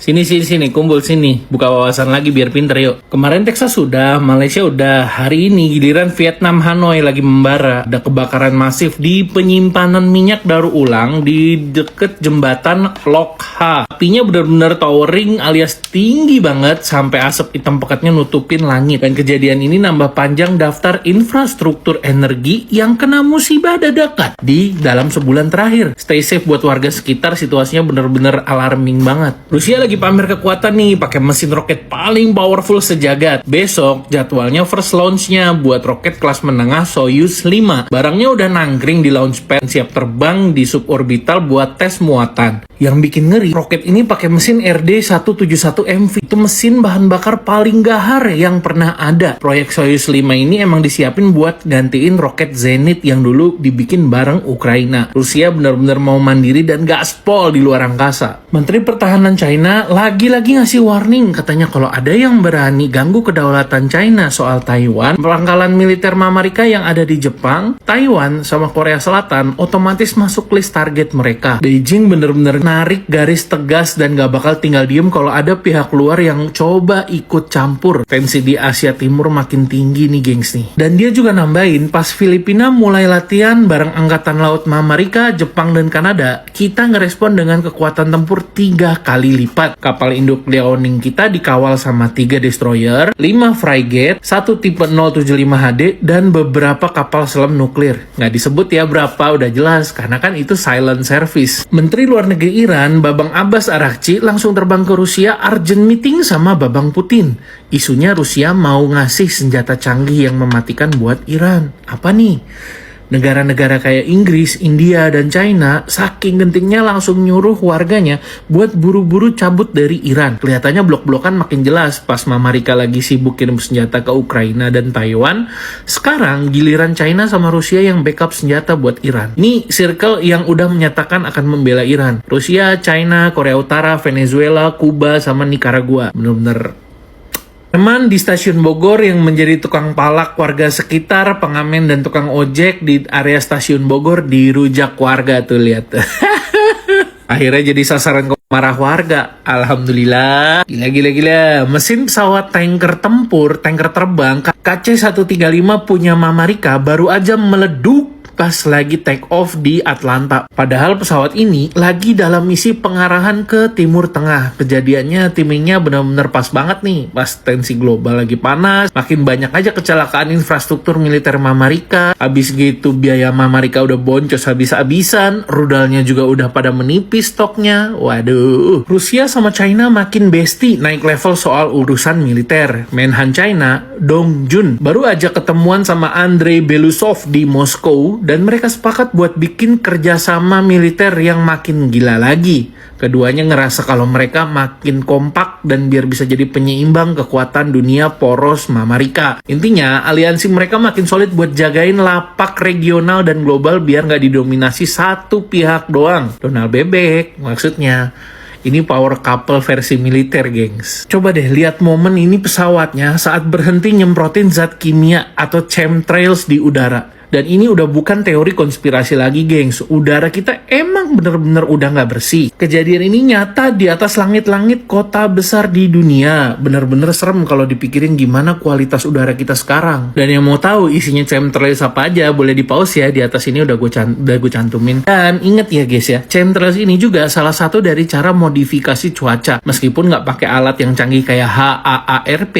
Sini, kumpul sini. Buka wawasan lagi biar pinter yuk. Kemarin Texas sudah, Malaysia udah. Hari ini giliran Vietnam Hanoi lagi membara. Ada kebakaran masif di penyimpanan minyak daur ulang di deket jembatan Lok Ha. Apinya benar-benar towering alias tinggi banget sampai asap hitam pekatnya nutupin langit. Dan kejadian ini nambah panjang daftar infrastruktur energi yang kena musibah dadakan di dalam sebulan terakhir. Stay safe buat warga sekitar, situasinya benar-benar alarming banget. Rusia lagi pamer kekuatan nih, pakai mesin roket paling powerful sejagat. Besok jadwalnya first launch-nya buat roket kelas menengah Soyuz 5. Barangnya udah nangkring di launchpad, siap terbang di suborbital buat tes muatan. Yang bikin ngeri, roket ini pakai mesin RD-171MV. Itu mesin bahan bakar paling gahar yang pernah ada. Proyek Soyuz 5 ini emang disiapin buat gantiin roket Zenit yang dulu dibikin bareng Ukraina. Rusia benar-benar mau mandiri dan gaspol di luar angkasa. Menteri Pertahanan China lagi-lagi ngasih warning, katanya kalau ada yang berani ganggu kedaulatan China soal Taiwan, pangkalan militer Amerika yang ada di Jepang, Taiwan sama Korea Selatan otomatis masuk list target mereka. Beijing bener-bener narik garis tegas dan gak bakal tinggal diem kalau ada pihak luar yang coba ikut campur. Tensi di Asia Timur makin tinggi nih gengs nih. Dan dia juga nambahin, pas Filipina mulai latihan bareng Angkatan Laut Amerika, Jepang dan Kanada, kita ngerespon dengan kekuatan tempur 3 kali lipat. Kapal induk Liaoning kita dikawal sama 3 destroyer, 5 frigate, 1 tipe 075 HD, dan beberapa kapal selam nuklir. Nggak disebut ya berapa, udah jelas, karena kan itu silent service. Menteri Luar Negeri Iran, Babang Abbas Araghchi, langsung terbang ke Rusia, urgent meeting sama Babang Putin. Isunya Rusia mau ngasih senjata canggih yang mematikan buat Iran. Apa nih? Negara-negara kayak Inggris, India, dan China saking gentingnya langsung nyuruh warganya buat buru-buru cabut dari Iran. Kelihatannya blok-blokan makin jelas pas Amerika lagi sibuk kirim senjata ke Ukraina dan Taiwan. Sekarang giliran China sama Rusia yang backup senjata buat Iran. Ini circle yang udah menyatakan akan membela Iran. Rusia, China, Korea Utara, Venezuela, Kuba, sama Nicaragua. Bener-bener teman di stasiun Bogor yang menjadi tukang palak warga sekitar, pengamen dan tukang ojek di area stasiun Bogor dirujak warga tuh, lihat. Akhirnya jadi sasaran marah warga. Alhamdulillah. Gila. Mesin pesawat tanker tempur, tanker terbang KC-135 punya Amerika baru aja meleduk pas lagi take off di Atlanta. Padahal pesawat ini lagi dalam misi pengarahan ke Timur Tengah. Kejadiannya timingnya benar-benar pas banget nih. Pas tensi global lagi panas, makin banyak aja kecelakaan infrastruktur militer Amerika. Habis gitu biaya Amerika udah boncos habis-habisan, rudalnya juga udah pada menipis stoknya. Waduh. Rusia sama China makin bestie naik level soal urusan militer. Menhan China, Dong Jun, baru aja ketemuan sama Andrei Belousov di Moskow dan mereka sepakat buat bikin kerjasama militer yang makin gila lagi. Keduanya ngerasa kalau mereka makin kompak dan biar bisa jadi penyeimbang kekuatan dunia poros Amerika. Intinya, aliansi mereka makin solid buat jagain lapak regional dan global biar nggak didominasi satu pihak doang. Donald Bebek, maksudnya. Ini power couple versi militer, gengs. Coba deh lihat momen ini pesawatnya saat berhenti nyemprotin zat kimia atau chemtrails di udara. Dan ini udah bukan teori konspirasi lagi, gengs. Udara kita emang bener-bener udah nggak bersih. Kejadian ini nyata di atas langit-langit kota besar di dunia. Bener-bener serem kalau dipikirin gimana kualitas udara kita sekarang. Dan yang mau tahu isinya chemtrails apa aja, boleh di pause ya. Di atas ini udah gue cantumin. Dan inget ya guys ya, chemtrails ini juga salah satu dari cara modifikasi cuaca. Meskipun nggak pakai alat yang canggih kayak HAARP,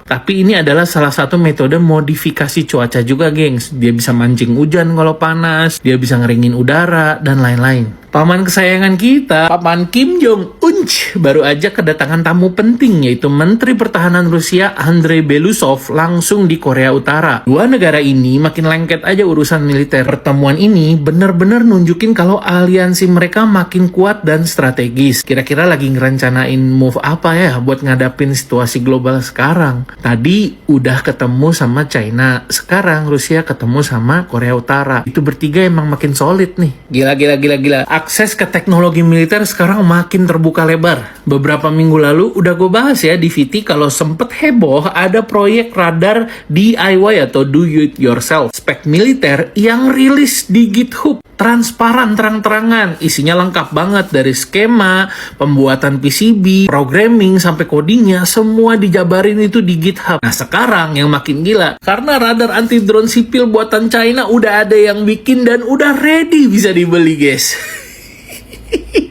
tapi ini adalah salah satu metode modifikasi cuaca juga, gengs. Dia bisa mancing hujan kalau panas, dia bisa ngeringin udara, dan lain-lain. Paman kesayangan kita, Paman Kim Jong-un, baru aja kedatangan tamu penting, yaitu Menteri Pertahanan Rusia Andrei Belousov langsung di Korea Utara. Dua negara ini makin lengket aja urusan militer. Pertemuan ini bener-bener nunjukin kalau aliansi mereka makin kuat dan strategis. Kira-kira lagi ngerencanain move apa ya buat ngadapin situasi global sekarang. Tadi udah ketemu sama China, sekarang Rusia ketemu sama Korea Utara. Itu bertiga emang makin solid nih. Gila. Akses ke teknologi militer sekarang makin terbuka lebar. Beberapa minggu lalu udah gue bahas ya di VT kalau sempet heboh ada proyek radar DIY atau do it yourself spek militer yang rilis di GitHub. transparan, terang-terangan. Isinya lengkap banget dari skema, pembuatan PCB, programming, sampai codingnya, semua dijabarin itu di GitHub. Nah sekarang yang makin gila, karena radar anti drone sipil buatan China udah ada yang bikin dan udah ready bisa dibeli guys.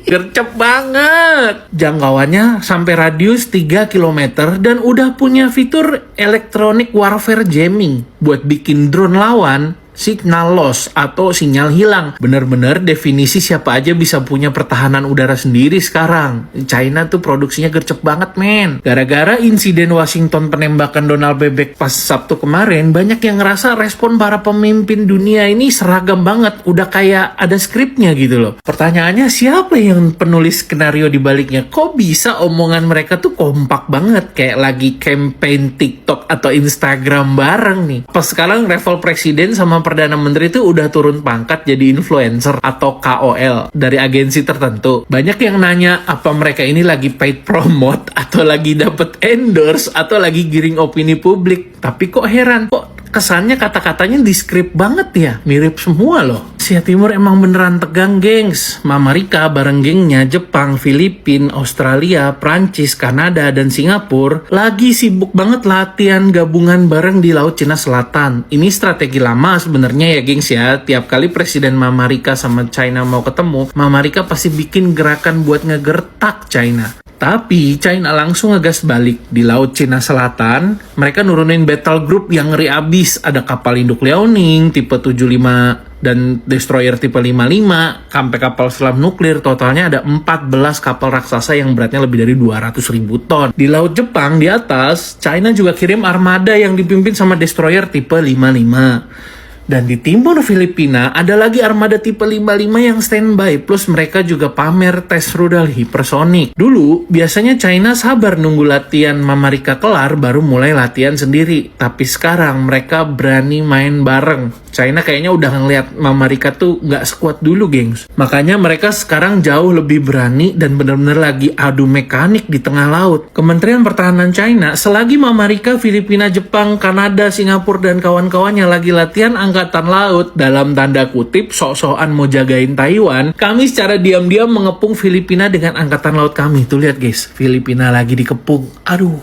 Gercep banget. Jangkauannya sampai radius 3 km dan udah punya fitur electronic warfare jamming buat bikin drone lawan signal loss atau sinyal hilang. Bener-bener definisi siapa aja bisa punya pertahanan udara sendiri sekarang. China tuh produksinya gercep banget men. Gara-gara insiden Washington penembakan Donald Bebek pas Sabtu kemarin, banyak yang ngerasa respon para pemimpin dunia ini seragam banget. Udah kayak ada skripnya gitu loh. Pertanyaannya siapa yang penulis skenario di baliknya? Kok bisa omongan mereka tuh kompak banget kayak lagi campaign TikTok atau Instagram bareng nih. Pas sekarang level presiden sama Perdana Menteri itu udah turun pangkat jadi influencer atau KOL dari agensi tertentu. Banyak yang nanya apa mereka ini lagi paid promote atau lagi dapet endorse atau lagi giring opini publik. Tapi kok heran, kok kesannya kata-katanya di script banget ya, mirip semua loh. Asia Timur emang beneran tegang gengs. Mama Rika bareng gengnya Jepang, Filipina, Australia, Prancis, Kanada, dan Singapura lagi sibuk banget latihan gabungan bareng di Laut Cina Selatan. Ini strategi lama sebenarnya ya gengs ya. Tiap kali Presiden Mama Rika sama China mau ketemu, Mama Rika pasti bikin gerakan buat ngegertak China. Tapi China langsung ngegas balik di Laut Cina Selatan. Mereka nurunin battle group yang ngeri abis. Ada kapal induk Liaoning tipe 75 dan destroyer tipe 55, sampai kapal selam nuklir. Totalnya ada 14 kapal raksasa yang beratnya lebih dari 200.000 ton. Di Laut Jepang di atas, China juga kirim armada yang dipimpin sama destroyer tipe 55. Dan di timur Filipina ada lagi armada tipe 55 yang standby, plus mereka juga pamer tes rudal hipersonik. Dulu biasanya China sabar nunggu latihan Mama Rika kelar baru mulai latihan sendiri, tapi sekarang mereka berani main bareng. China kayaknya udah ngeliat Mama Rika tuh nggak sekuat dulu gengs. Makanya mereka sekarang jauh lebih berani dan bener-bener lagi adu mekanik di tengah laut. Kementerian Pertahanan China, selagi Mama Rika, Filipina, Jepang, Kanada, Singapura, dan kawan-kawannya lagi latihan angkatan laut, dalam tanda kutip sok-sokan mau jagain Taiwan, kami secara diam-diam mengepung Filipina dengan angkatan laut kami. Tuh lihat guys, Filipina lagi dikepung. Aduh,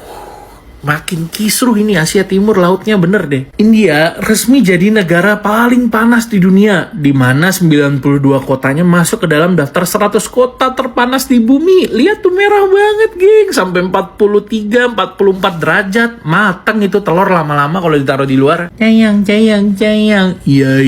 makin kisruh ini Asia Timur lautnya bener deh. India resmi jadi negara paling panas di dunia, di mana 92 kotanya masuk ke dalam daftar 100 kota terpanas di bumi. Lihat tuh merah banget geng, sampai 43, 44 derajat. Matang itu telur lama-lama kalau ditaruh di luar. Cayang. Iya,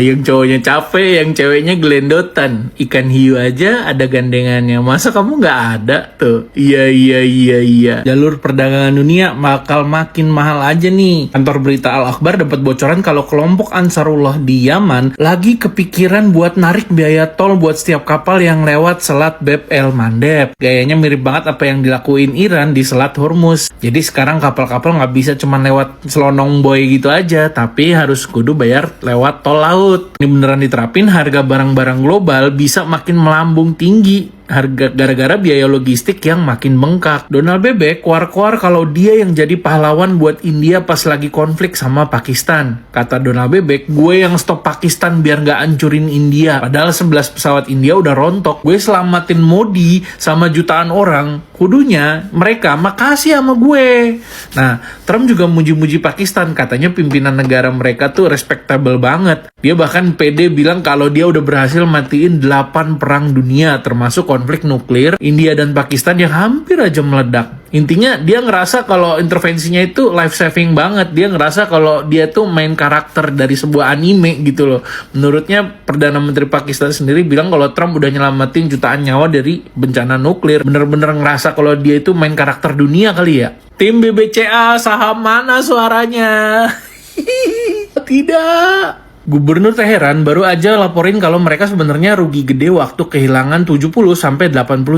yang cowoknya capek, yang ceweknya gelendotan. Ikan hiu aja ada gandengannya, masa kamu nggak ada tuh? Iya. Jalur perdagangan dunia bakal makin mahal aja nih. Kantor berita Al-Akhbar dapat bocoran kalau kelompok Ansarullah di Yaman lagi kepikiran buat narik biaya tol buat setiap kapal yang lewat Selat Bab el Mandeb. Gayanya mirip banget apa yang dilakuin Iran di Selat Hormuz. Jadi sekarang kapal-kapal nggak bisa cuma lewat selonong boy gitu aja, tapi harus kudu bayar lewat tol laut. Ini beneran diterapin, harga barang-barang global bisa makin melambung tinggi harga gara-gara biaya logistik yang makin bengkak. Donald Bebek kuar-kuar kalau dia yang jadi pahlawan buat India pas lagi konflik sama Pakistan. Kata Donald Bebek, gue yang stop Pakistan biar nggak hancurin India. Padahal 11 pesawat India udah rontok. Gue selamatin Modi sama jutaan orang. Kudunya mereka makasih sama gue. Nah, Trump juga muji-muji Pakistan. Katanya pimpinan negara mereka tuh respectable banget. Dia bahkan pede bilang kalau dia udah berhasil matiin 8 perang dunia, termasuk konflik nuklir India dan Pakistan yang hampir aja meledak. Intinya dia ngerasa kalau intervensinya itu life saving banget. Dia ngerasa kalau dia tuh main karakter dari sebuah anime gitu loh. Menurutnya Perdana Menteri Pakistan sendiri bilang kalau Trump udah nyelamatin jutaan nyawa dari bencana nuklir. Bener-bener ngerasa kalau dia itu main karakter dunia kali ya. Tim BBCA saham mana suaranya? Tidak. Gubernur Teheran baru aja laporin kalau mereka sebenarnya rugi gede waktu kehilangan 70-80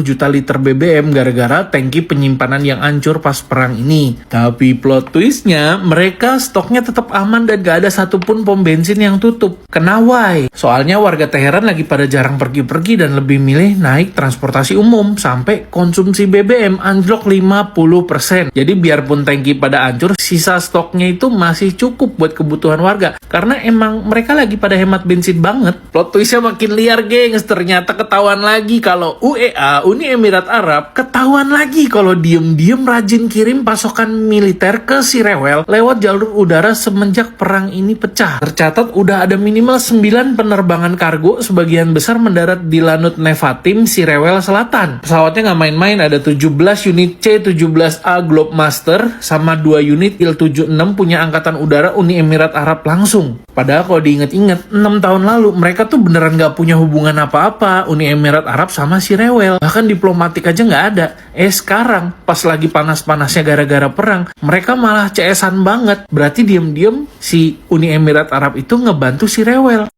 juta liter BBM gara-gara tangki penyimpanan yang hancur pas perang ini. Tapi plot twistnya, mereka stoknya tetap aman dan gak ada satupun pom bensin yang tutup. Kenapa? Soalnya warga Teheran lagi pada jarang pergi-pergi dan lebih milih naik transportasi umum sampai konsumsi BBM anjlok 50%. Jadi biarpun tangki pada hancur, sisa stoknya itu masih cukup buat kebutuhan warga. Karena emang mereka mereka lagi pada hemat bensin banget. Plot twistnya makin liar, gengs. Ternyata ketahuan lagi kalau UEA, Uni Emirat Arab, ketahuan lagi kalau diem-diem rajin kirim pasokan militer ke si rewel lewat jalur udara semenjak perang ini pecah. Tercatat udah ada minimal 9 penerbangan kargo, sebagian besar mendarat di Lanut Nevatim, si rewel selatan. Pesawatnya nggak main-main, ada 17 unit C-17A Globemaster sama 2 unit Il-76 punya angkatan udara Uni Emirat Arab langsung. Padahal kalau diinget-inget, 6 tahun lalu mereka tuh beneran gak punya hubungan apa-apa Uni Emirat Arab sama si rewel. Bahkan diplomatik aja gak ada. Sekarang pas lagi panas-panasnya gara-gara perang, mereka malah CS-an banget. Berarti diem-diem si Uni Emirat Arab itu ngebantu si rewel.